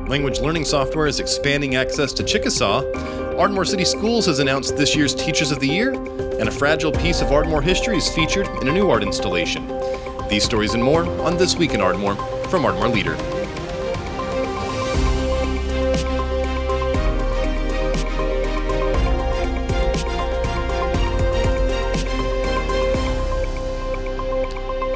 Language learning software is expanding access to Chickasaw. Ardmore City Schools has announced this year's Teachers of the Year, and a fragile piece of Ardmore history is featured in a new art installation. These stories and more on This Week in Ardmore from Ardmore Leader.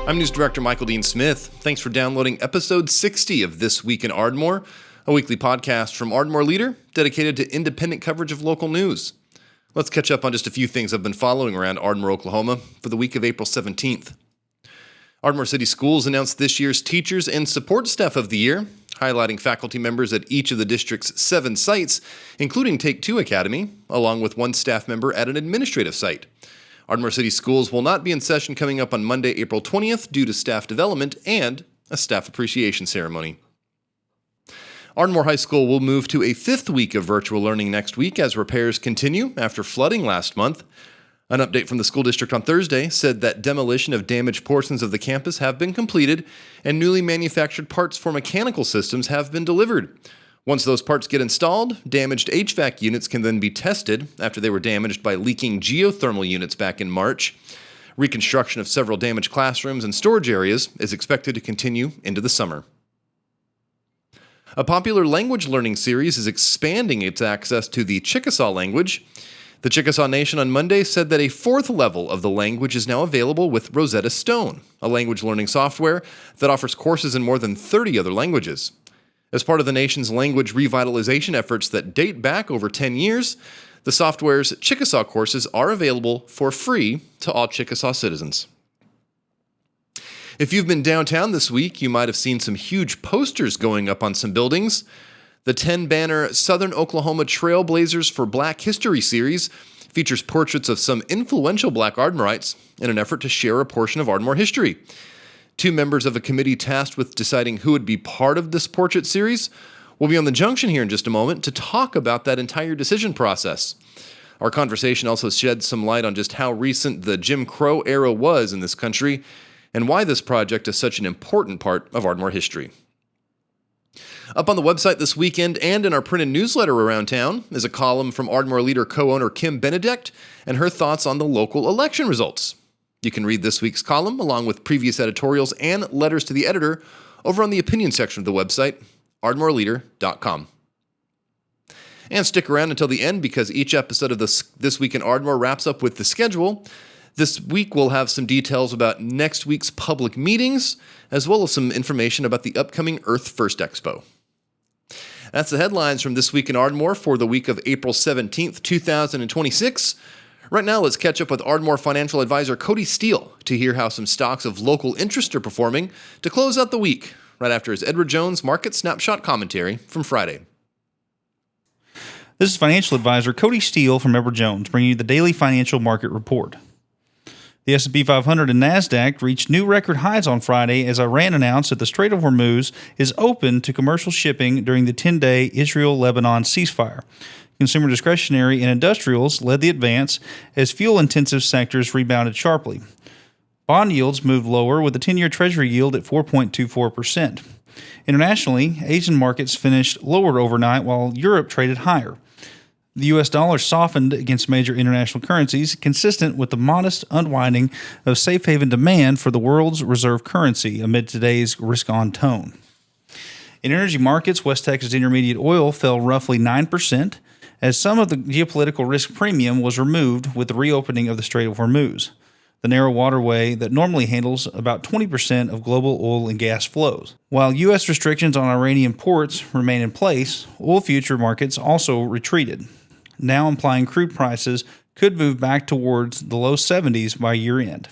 I'm News Director Michael Dean Smith. Thanks for downloading episode 60 of This Week in Ardmore, a weekly podcast from Ardmore Leader dedicated to independent coverage of local news. Let's catch up on just a few things I've been following around Ardmore, Oklahoma for the week of April 17th. Ardmore City Schools announced this year's Teachers and Support Staff of the Year, highlighting faculty members at each of the district's 7 sites, including TWiA Academy, along with 1 staff member at an administrative site. Ardmore City Schools will not be in session coming up on Monday, April 20th due to staff development and a staff appreciation ceremony. Ardmore High School will move to a 5th week of virtual learning next week as repairs continue after flooding last month. An update from the school district on Thursday said that demolition of damaged portions of the campus have been completed and newly manufactured parts for mechanical systems have been delivered. Once those parts get installed, damaged HVAC units can then be tested after they were damaged by leaking geothermal units back in March. Reconstruction of several damaged classrooms and storage areas is expected to continue into the summer. A popular language learning series is expanding its access to the Chickasaw language. The Chickasaw Nation on Monday said that a 4th level of the language is now available with Rosetta Stone, a language learning software that offers courses in more than 30 other languages. As part of the nation's language revitalization efforts that date back over 10 years, the software's Chickasaw courses are available for free to all Chickasaw citizens. If you've been downtown this week, you might have seen some huge posters going up on some buildings. The 10-banner Southern Oklahoma Trailblazers for Black History series features portraits of some influential Black Ardmorites in an effort to share a portion of Ardmore history. 2 members of a committee tasked with deciding who would be part of this portrait series will be on the junction here in just a moment to talk about that entire decision process. Our conversation also sheds some light on just how recent the Jim Crow era was in this country and why this project is such an important part of Ardmore history. Up on the website this weekend and in our printed newsletter around town is a column from Ardmore Leader co-owner Kim Benedict and her thoughts on the local election results. You can read this week's column along with previous editorials and letters to the editor over on the opinion section of the website, ardmoreleader.com. And stick around until the end because each episode of This Week in Ardmore wraps up with the schedule. This week we'll have some details about next week's public meetings, as well as some information about the upcoming Earth First Expo. That's the headlines from This Week in Ardmore for the week of April 17th, 2026. Right now, let's catch up with Ardmore financial advisor Cody Steele to hear how some stocks of local interest are performing to close out the week, right after his Edward Jones Market Snapshot commentary from Friday. This is financial advisor Cody Steele from Edward Jones, bringing you the daily financial market report. The S&P 500 and NASDAQ reached new record highs on Friday as Iran announced that the Strait of Hormuz is open to commercial shipping during the 10-day Israel-Lebanon ceasefire. Consumer discretionary and industrials led the advance as fuel-intensive sectors rebounded sharply. Bond yields moved lower with the 10-year Treasury yield at 4.24%. Internationally, Asian markets finished lower overnight while Europe traded higher. The U.S. dollar softened against major international currencies, consistent with the modest unwinding of safe haven demand for the world's reserve currency amid today's risk-on tone. In energy markets, West Texas Intermediate oil fell roughly 9%, as some of the geopolitical risk premium was removed with the reopening of the Strait of Hormuz, the narrow waterway that normally handles about 20% of global oil and gas flows. While U.S. restrictions on Iranian ports remain in place, oil future markets also retreated, now implying crude prices could move back towards the low 70s by year-end.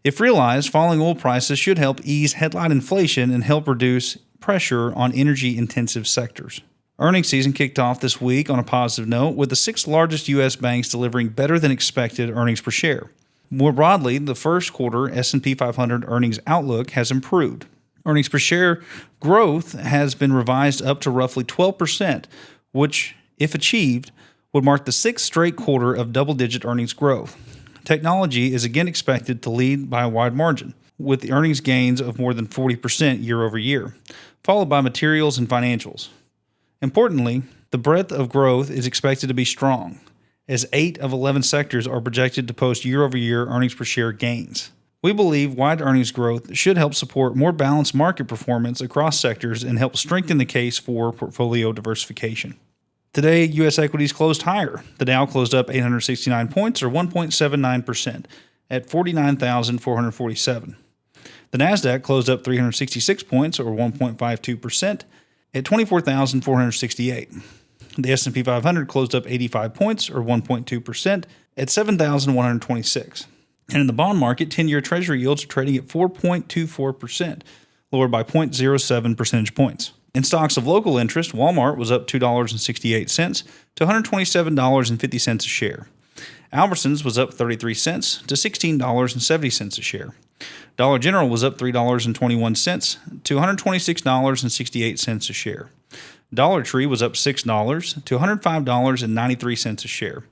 If realized, falling oil prices should help ease headline inflation and help reduce pressure on energy-intensive sectors. Earnings season kicked off this week on a positive note, with the 6 largest U.S. banks delivering better than expected earnings per share. More broadly, the first quarter S&P 500 earnings outlook has improved. Earnings per share growth has been revised up to roughly 12%, which, if achieved, would mark the 6th straight quarter of double-digit earnings growth. Technology is again expected to lead by a wide margin, with the earnings gains of more than 40% year over year, followed by materials and financials. Importantly, the breadth of growth is expected to be strong, as 8 of 11 sectors are projected to post year-over-year earnings per share gains. We believe wide earnings growth should help support more balanced market performance across sectors and help strengthen the case for portfolio diversification. Today, U.S. equities closed higher. The Dow closed up 869 points, or 1.79%, at 49,447. The Nasdaq closed up 366 points, or 1.52%, at 24,468. The S&P 500 closed up 85 points, or 1.2%, at 7,126. And in the bond market, 10-year Treasury yields are trading at 4.24%, lowered by 0.07 percentage points. In stocks of local interest, Walmart was up $2.68 to $127.50 a share. Albertsons was up 33 cents to $16.70 a share. Dollar General was up $3.21 to $126.68 a share. Dollar Tree was up $6 to $105.93 a share.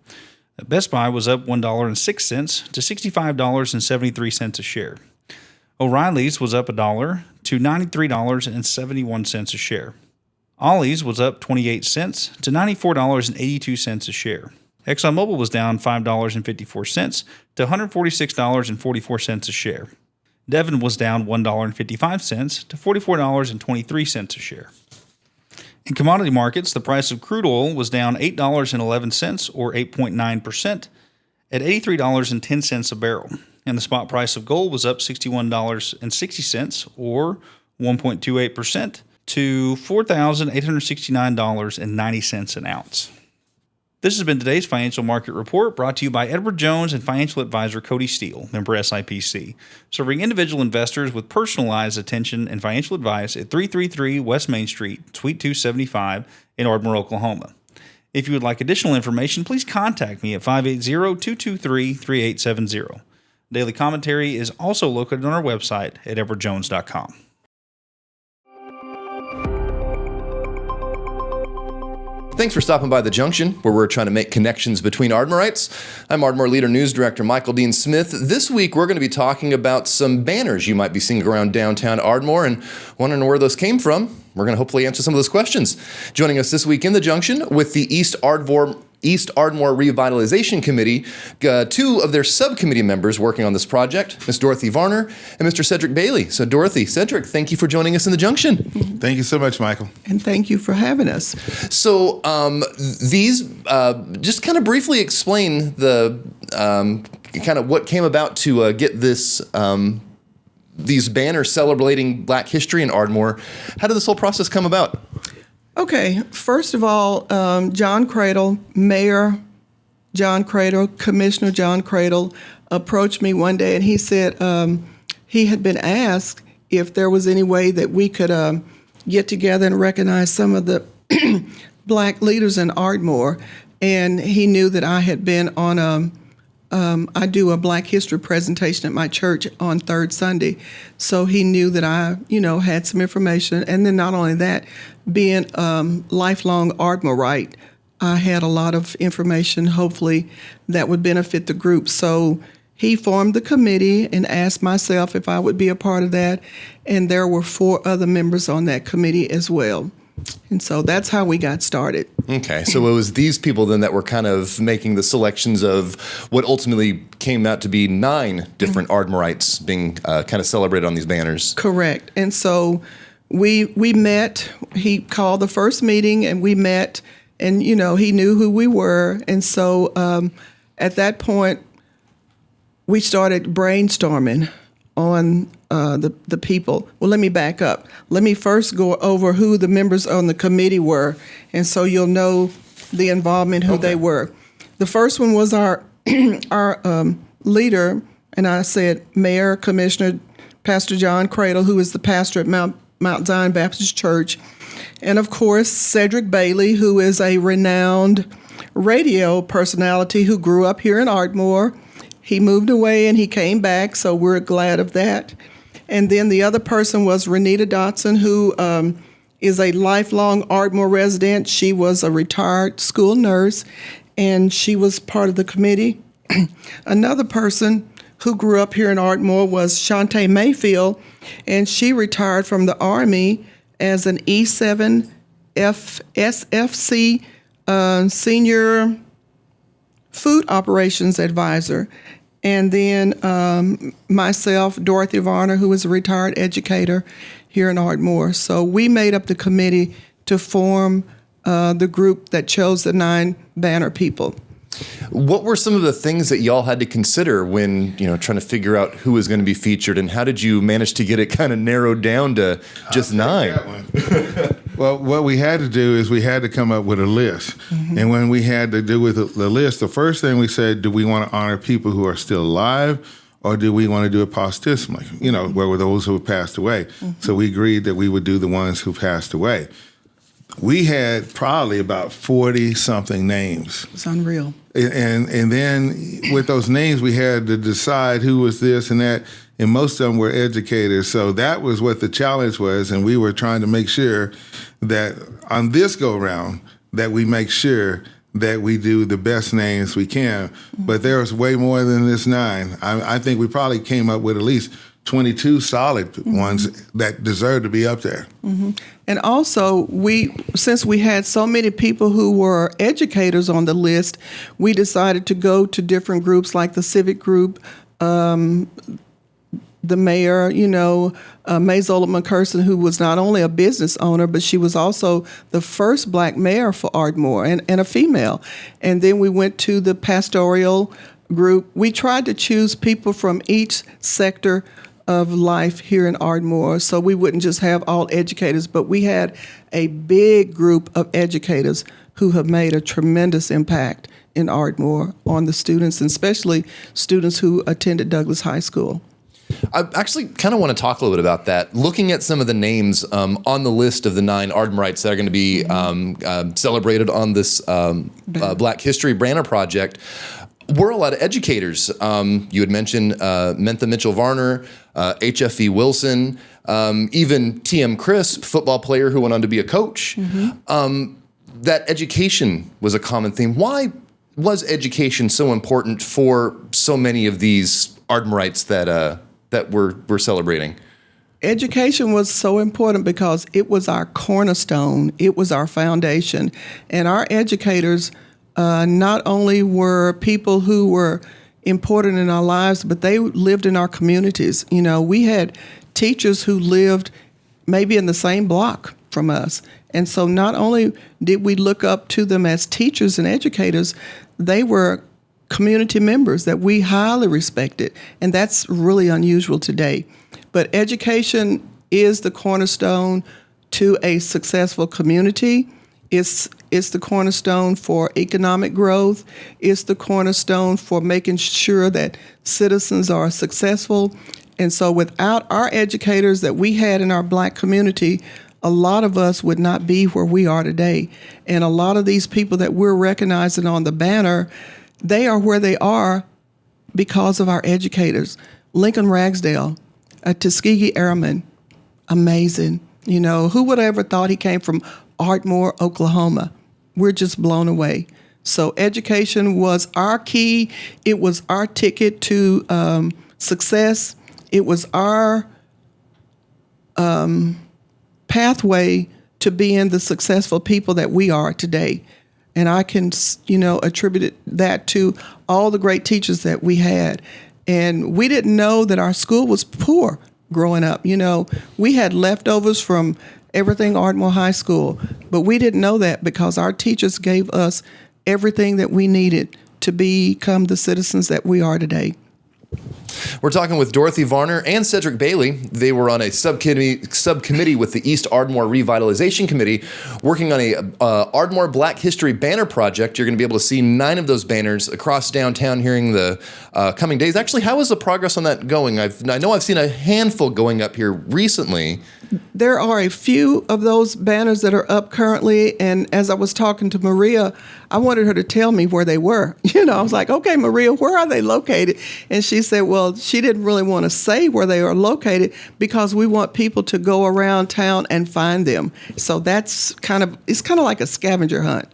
Best Buy was up $1.06 to $65.73 a share. O'Reilly's was up $1 to $93.71 a share. Ollie's was up 28 cents to $94.82 a share. ExxonMobil was down $5.54 to $146.44 a share. Devon was down $1.55 to $44.23 a share. In commodity markets, the price of crude oil was down $8.11, or 8.9%, at $83.10 a barrel, and the spot price of gold was up $61.60, or 1.28%, to $4,869.90 an ounce. This has been today's Financial Market Report, brought to you by Edward Jones and financial advisor Cody Steele, member SIPC, serving individual investors with personalized attention and financial advice at 333 West Main Street, Suite 275 in Ardmore, Oklahoma. If you would like additional information, please contact me at 580-223-3870. Daily commentary is also located on our website at edwardjones.com. Thanks for stopping by The Junction, where we're trying to make connections between Ardmorites. I'm Ardmore Leader News Director Michael Dean Smith. This week, we're going to be talking about some banners you might be seeing around downtown Ardmore and wondering where those came from. We're going to hopefully answer some of those questions. Joining us this week in The Junction with the East Ardmore Revitalization Committee, 2 of their subcommittee members working on this project, Ms. Dorothy Varner and Mr. Cedric Bailey. So Dorothy, Cedric, thank you for joining us in The Junction. Thank you so much, Michael. And thank you for having us. So these, just kind of briefly explain the kind of what came about to get this these banners celebrating Black history in Ardmore. How did this whole process come about? Okay, first of all, John Cradle, Mayor John Cradle, Commissioner John Cradle approached me one day, and he said he had been asked if there was any way that we could get together and recognize some of the Black leaders in Ardmore. And he knew that I had been on I do a Black history presentation at my church on third Sunday. So he knew that I, had some information. And then not only that, being lifelong Ardmorite, I had a lot of information, hopefully, that would benefit the group. So he formed the committee and asked myself if I would be a part of that. And there were 4 other members on that committee as well. And so that's how we got started. Okay, so it was these people then that were kind of making the selections of what ultimately came out to be 9 different Ardmorites being kind of celebrated on these banners. Correct. And so we met. He called the first meeting, and we met, and, he knew who we were. And so at that point, we started brainstorming on the people. Well, let me back up. Let me first go over who the members on the committee were, and so you'll know the involvement, who they were. The first one was our leader, and I said Mayor, Commissioner, Pastor John Cradle, who is the pastor at Mount Zion Baptist Church, and of course Cedric Bailey, who is a renowned radio personality who grew up here in Ardmore. He moved away and he came back, so we're glad of that. And then the other person was Renita Dotson, who is a lifelong Ardmore resident. She was a retired school nurse, and she was part of the committee. Another person who grew up here in Ardmore was Shantae Mayfield, and she retired from the Army as an E7 SFC senior food operations advisor. And then myself, Dorothy Varner, who is a retired educator here in Ardmore. So we made up the committee to form the group that chose the 9 banner people. What were some of the things that y'all had to consider when, trying to figure out who was going to be featured, and how did you manage to get it kind of narrowed down to just 9? Well, what we had to do is we had to come up with a list. Mm-hmm. And when we had to do with the list, the first thing we said, do we want to honor people who are still alive, or do we want to do it posthumous, where were those who have passed away? Mm-hmm. So we agreed that we would do the ones who passed away. We had probably about 40-something names. It's unreal. And then with those names, we had to decide who was this and that, and most of them were educators. So that was what the challenge was, and we were trying to make sure that on this go-round that we make sure that we do the best names we can. Mm-hmm. But there was way more than this 9. I think we probably came up with at least 22 solid mm-hmm. ones that deserve to be up there. Mm-hmm. And also, since we had so many people who were educators on the list, we decided to go to different groups like the civic group, the mayor, Mayzola McCurson, who was not only a business owner, but she was also the first Black mayor for Ardmore and a female. And then we went to the pastoral group. We tried to choose people from each sector of life here in Ardmore, so we wouldn't just have all educators, but we had a big group of educators who have made a tremendous impact in Ardmore on the students, and especially students who attended Douglas High School. I actually kind of want to talk a little bit about that. Looking at some of the names on the list of the 9 Ardmorites that are going to be celebrated on this Black History Banner Project, we're a lot of educators. You had mentioned Mentha Mitchell-Varner, HFE Wilson, even TM Crisp, football player who went on to be a coach. Mm-hmm. That education was a common theme. Why was education so important for so many of these Ardmorites that we're celebrating? Education was so important because it was our cornerstone. It was our foundation. And our educators not only were people who were important in our lives, but they lived in our communities. We had teachers who lived maybe in the same block from us. And so not only did we look up to them as teachers and educators, they were community members that we highly respected. And that's really unusual today. But education is the cornerstone to a successful community. It's the cornerstone for economic growth. It's the cornerstone for making sure that citizens are successful. And so without our educators that we had in our Black community, a lot of us would not be where we are today. And a lot of these people that we're recognizing on the banner, they are where they are because of our educators. Lincoln Ragsdale, a Tuskegee Airman, amazing. Who would have ever thought he came from Ardmore, Oklahoma? We're just blown away. So education was our key. It was our ticket to success. It was our pathway to being the successful people that we are today. And I can, attribute that to all the great teachers that we had. And we didn't know that our school was poor growing up. We had leftovers from everything Ardmore High School, but we didn't know that because our teachers gave us everything that we needed to become the citizens that we are today. We're talking with Dorothy Varner and Cedric Bailey. They were on a subcommittee with the East Ardmore Revitalization Committee working on a Ardmore Black History Banner Project. You're going to be able to see 9 of those banners across downtown here in the coming days. Actually, how is the progress on that going? I know I've seen a handful going up here recently. There are a few of those banners that are up currently, and as I was talking to Maria, I wanted her to tell me where they were. I was like, okay, Maria, where are they located? And she said, well, she didn't really want to say where they are located because we want people to go around town and find them. So it's kind of like a scavenger hunt,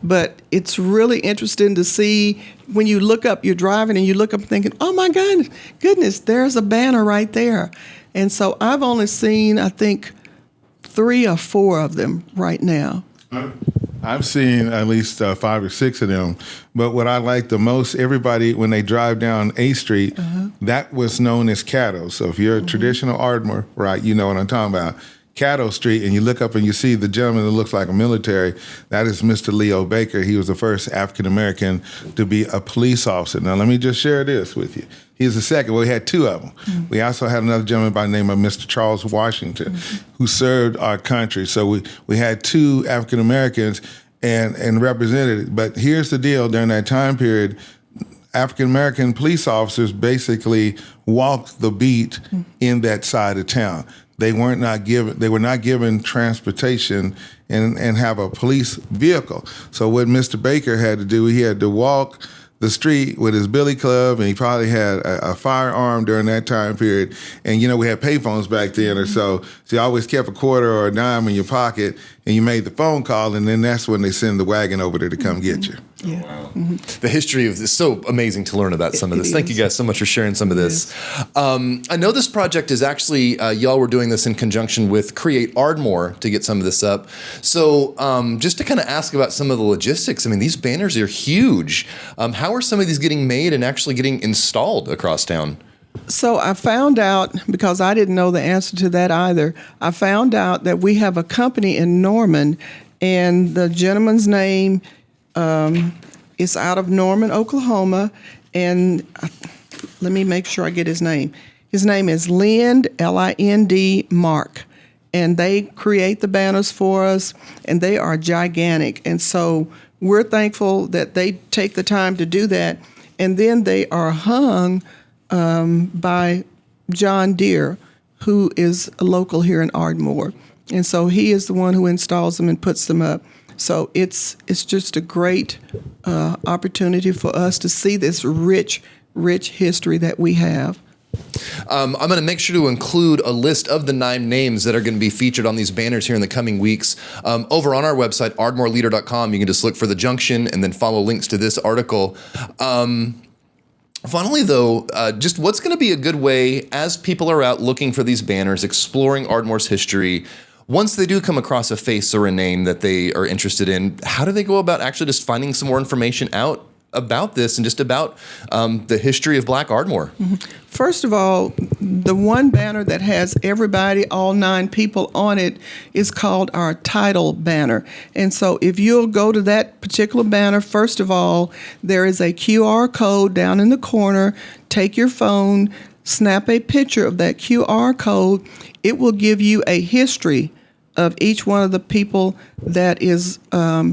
But it's really interesting to see when you look up, you're driving and you look up thinking, oh my goodness, there's a banner right there. And so I've only seen, I think, 3 or 4 of them right now. I've seen at least 5 or 6 of them. But what I like the most, everybody, when they drive down A Street, that was known as Caddo. So if you're a traditional Ardmore, right, you know what I'm talking about. Caddo Street, and you look up and you see the gentleman that looks like a military, that is Mr. Leo Baker. He was the first African-American to be a police officer. Now, let me just share this with you. He's the second. Well, we had 2 of them. We also had another gentleman by the name of Mr. Charles Washington, who served our country. So we had 2 African-Americans and represented it. But here's the deal. During that time period, African-American police officers basically walked the beat in that side of town. They were not given transportation and have a police vehicle. So what Mr. Baker had to do, he had to walk the street with his billy club, and he probably had a firearm during that time period. And, you know, we had payphones back then or so you always kept a quarter or a dime in your pocket, and you made the phone call, and then that's when they send the wagon over there to come get you. Yeah. Oh, wow. The history of this, so amazing to learn about some of this. Thank you guys so much for sharing some of this. I know this project is actually, y'all were doing this in conjunction with Create Ardmore to get some of this up. So just to kind of ask about some of the logistics, I mean, these banners are huge. How are some of these getting made and actually getting installed across town? So I found out, because I didn't know the answer to that either, I found out that we have a company in Norman, and the gentleman's name is out of Norman, Oklahoma, and let me make sure I get his name. His name is Lind, L-I-N-D, Mark, and they create the banners for us, and they are gigantic, and so we're thankful that they take the time to do that, and then they are hung by John Deere, who is a local here in Ardmore. And so he is the one who installs them and puts them up. So it's just a great opportunity for us to see this rich history that we have. I'm going to make sure to include a list of the 9 names that are going to be featured on these banners here in the coming weeks. Over on our website, ardmoreleader.com, you can just look for the junction and then follow links to this article. Finally, though, just what's going to be a good way as people are out looking for these banners, exploring Ardmore's history, once they do come across a face or a name that they are interested in, how do they go about actually just finding some more information out about this and just about the history of Black Ardmore? First of all, the one banner that has everybody, all 9 people on it, is called our title banner. And so if you'll go to that particular banner, first of all, there is a QR code down in the corner. Take your phone, snap a picture of that QR code. It will give you a history of each one of the people that is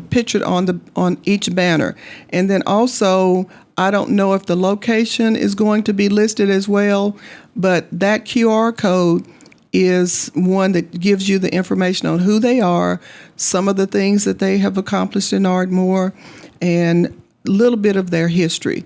pictured on each banner. And then also, I don't know if the location is going to be listed as well, but that QR code is one that gives you the information on who they are, some of the things that they have accomplished in Ardmore, and a little bit of their history.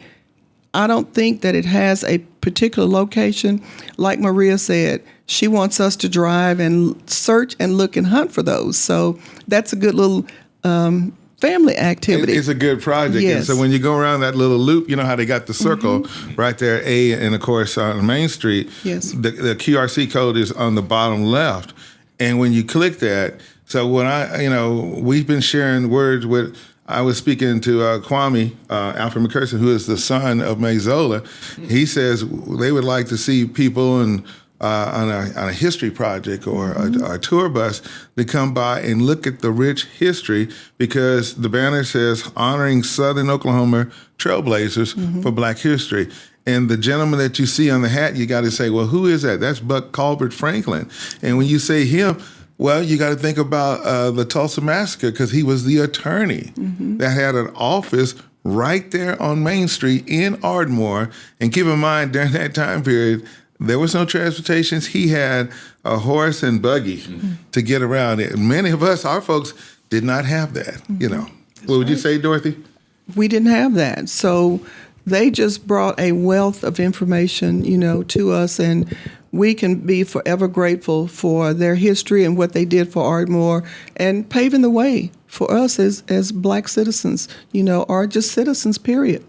I don't think that it has a particular location. Like Maria said, she wants us to drive and search and look and hunt for those. So that's a good little family activity. It's a good project. Yes. And so when you go around that little loop, you know how they got the circle right there, A, and of course on Main Street. Yes. The QRC code is on the bottom left. And when you click that, so when we've been sharing words with, I was speaking to Kwame Alfred McCurson, who is the son of Mazola. He says they would like to see people on a history project or a tour bus to come by and look at the rich history, because the banner says honoring Southern Oklahoma trailblazers for Black history. And the gentleman that you see on the hat, you got to say, well, who is that? That's Buck Colbert Franklin. And when you say him, well, you got to think about the Tulsa Massacre, because he was the attorney that had an office right there on Main Street in Ardmore. And keep in mind, during that time period, there was no transportations. He had a horse and buggy to get around. Many of us, our folks, did not have that, What would you say, Dorothy? We didn't have that. So they just brought a wealth of information, to us, and we can be forever grateful for their history and what they did for Ardmore and paving the way for us as Black citizens, or just citizens, period.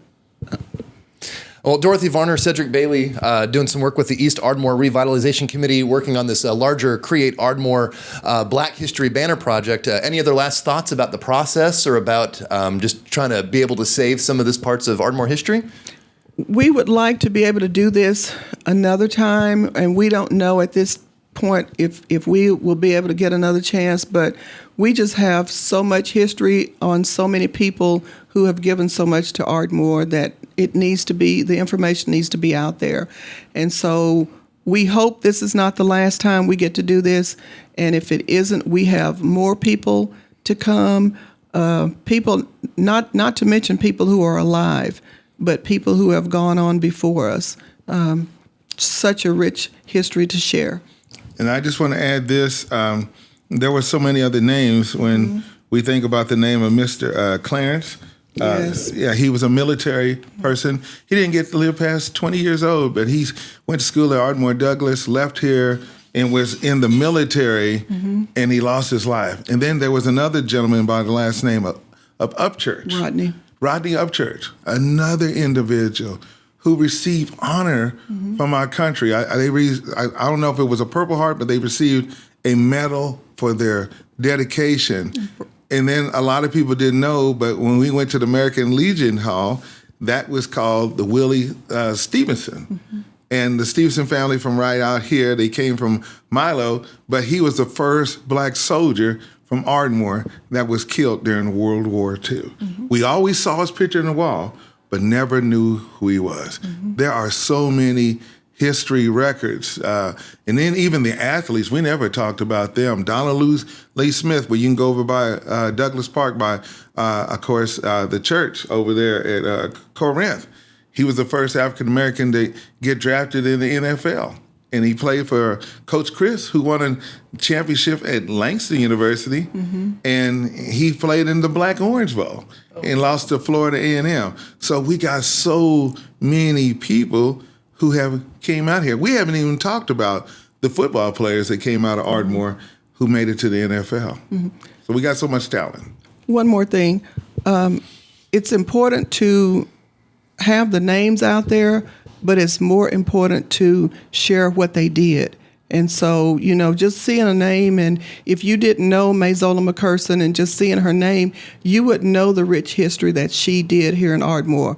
Well, Dorothy Varner, Cedric Bailey, doing some work with the East Ardmore Revitalization Committee, working on this larger Create Ardmore Black History Banner project. Any other last thoughts about the process or about just trying to be able to save some of this parts of Ardmore history? We would like to be able to do this another time, and we don't know at this point if we will be able to get another chance, but we just have so much history on so many people who have given so much to Ardmore that the information needs to be out there. And so we hope this is not the last time we get to do this, and if it isn't, we have more people to come, people, not to mention people who are alive, but people who have gone on before us. Such a rich history to share. And I just want to add this. There were so many other names when we think about the name of Mr. Clarence. Yes. Yeah, he was a military person. He didn't get to live past 20 years old, but he went to school at Ardmore Douglas, left here, and was in the military, and he lost his life. And then there was another gentleman by the last name of Upchurch. Rodney Upchurch, another individual who received honor from our country. I don't know if it was a Purple Heart, but they received a medal for their dedication. And then a lot of people didn't know, but when we went to the American Legion Hall, that was called the Willie Stevenson. And the Stevenson family from right out here, they came from Milo, but he was the first black soldier from Ardmore that was killed during World War II. We always saw his picture on the wall, but never knew who he was. There are so many history records. And then even the athletes, we never talked about them. Donald Lee Smith, where you can go over by Douglas Park by, of course, the church over there at Corinth. He was the first African-American to get drafted in the NFL. And he played for Coach Chris, who won a championship at Langston University. And he played in the Black Orange Bowl and lost to Florida A&M. So we got so many people who have came out here. We haven't even talked about the football players that came out of Ardmore who made it to the NFL. So we got so much talent. One more thing. It's important to have the names out there, but it's more important to share what they did. And so, just seeing a name, and if you didn't know Mayzola McCurson and just seeing her name, you would know the rich history that she did here in Ardmore.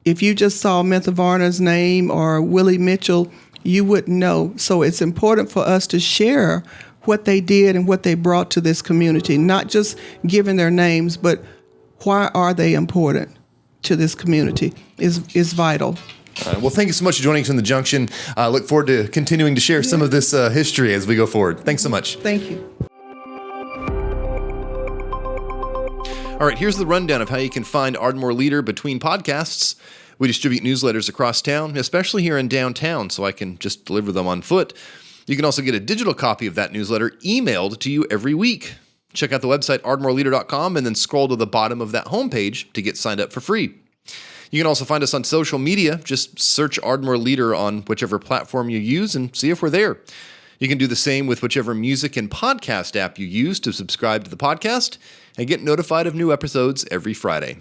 If you just saw Mentha Varner's name or Willie Mitchell, you wouldn't know. So it's important for us to share what they did and what they brought to this community, not just giving their names, but why are they important to this community is vital. Well, thank you so much for joining us in the Junction. I look forward to continuing to share some of this history as we go forward. Thanks so much. Thank you. All right, here's the rundown of how you can find Ardmore Leader between podcasts. We distribute newsletters across town, especially here in downtown, so I can just deliver them on foot. You can also get a digital copy of that newsletter emailed to you every week. Check out the website ardmoreleader.com and then scroll to the bottom of that homepage to get signed up for free. You can also find us on social media. Just search Ardmore Leader on whichever platform you use and see if we're there. You can do the same with whichever music and podcast app you use to subscribe to the podcast and get notified of new episodes every Friday.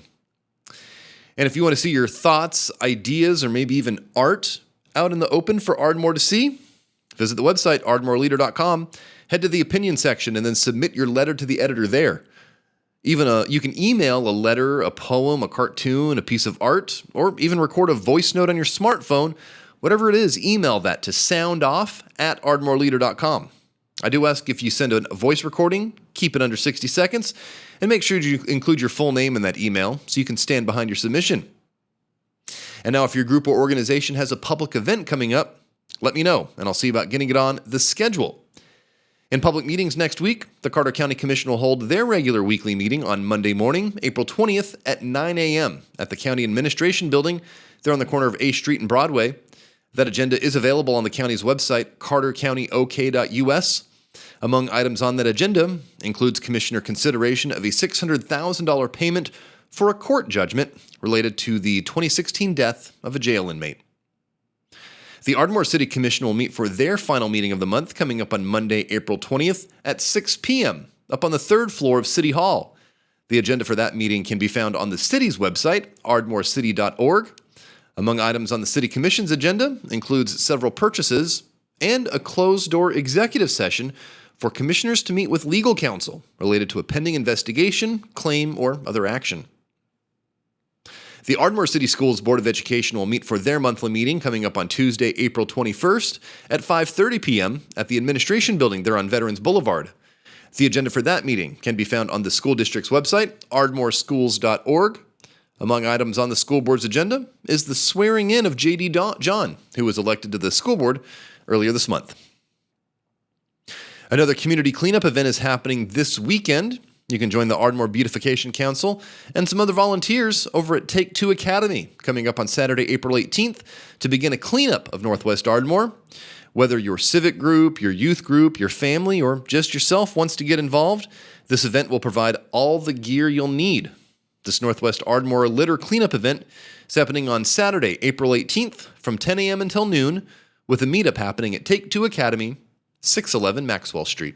And if you want to see your thoughts, ideas, or maybe even art out in the open for Ardmore to see, visit the website ardmoreleader.com, head to the opinion section, and then submit your letter to the editor there. You can email a letter, a poem, a cartoon, a piece of art, or even record a voice note on your smartphone. Whatever it is, email that to soundoff@ardmoreleader.com. I do ask if you send a voice recording, keep it under 60 seconds, and make sure you include your full name in that email so you can stand behind your submission. And now if your group or organization has a public event coming up, let me know, and I'll see about getting it on the schedule. In public meetings next week, the Carter County Commission will hold their regular weekly meeting on Monday morning, April 20th at 9 a.m. at the County Administration Building. They're on the corner of A Street and Broadway. That agenda is available on the county's website, cartercountyok.us. Among items on that agenda includes Commissioner consideration of a $600,000 payment for a court judgment related to the 2016 death of a jail inmate. The Ardmore City Commission will meet for their final meeting of the month coming up on Monday, April 20th at 6 p.m. up on the third floor of City Hall. The agenda for that meeting can be found on the city's website, ardmorecity.org. Among items on the City Commission's agenda includes several purchases and a closed-door executive session for commissioners to meet with legal counsel related to a pending investigation, claim, or other action. The Ardmore City Schools Board of Education will meet for their monthly meeting coming up on Tuesday, April 21st at 5:30 p.m. at the Administration Building there on Veterans Boulevard. The agenda for that meeting can be found on the school district's website, ardmoreschools.org. Among items on the school board's agenda is the swearing in of J.D. John, who was elected to the school board earlier this month. Another community cleanup event is happening this weekend. You can join the Ardmore Beautification Council and some other volunteers over at TWiA Academy coming up on Saturday, April 18th to begin a cleanup of Northwest Ardmore. Whether your civic group, your youth group, your family, or just yourself wants to get involved, this event will provide all the gear you'll need. This Northwest Ardmore Litter Cleanup event is happening on Saturday, April 18th from 10 a.m. until noon, with a meetup happening at TWiA Academy, 611 Maxwell Street.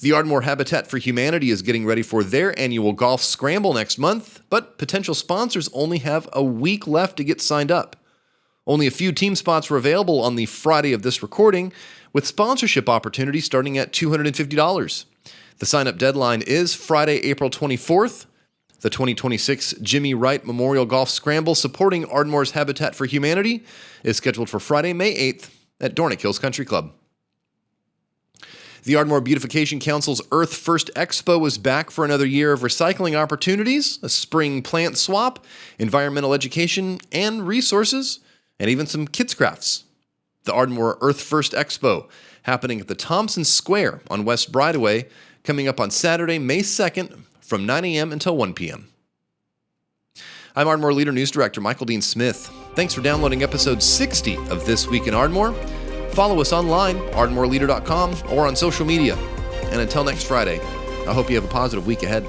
The Ardmore Habitat for Humanity is getting ready for their annual golf scramble next month, but potential sponsors only have a week left to get signed up. Only a few team spots were available on the Friday of this recording, with sponsorship opportunities starting at $250. The sign-up deadline is Friday, April 24th. The 2026 Jimmy Wright Memorial Golf Scramble supporting Ardmore's Habitat for Humanity is scheduled for Friday, May 8th at Dornick Hills Country Club. The Ardmore Beautification Council's Earth First Expo is back for another year of recycling opportunities, a spring plant swap, environmental education, and resources, and even some kids' crafts. The Ardmore Earth First Expo, happening at the Thompson Square on West Brideway, coming up on Saturday, May 2nd from 9 a.m. until 1 p.m. I'm Ardmore Leader News Director Michael Dean Smith. Thanks for downloading episode 60 of This Week in Ardmore. Follow us online, ardmoreleader.com, or on social media. And until next Friday, I hope you have a positive week ahead.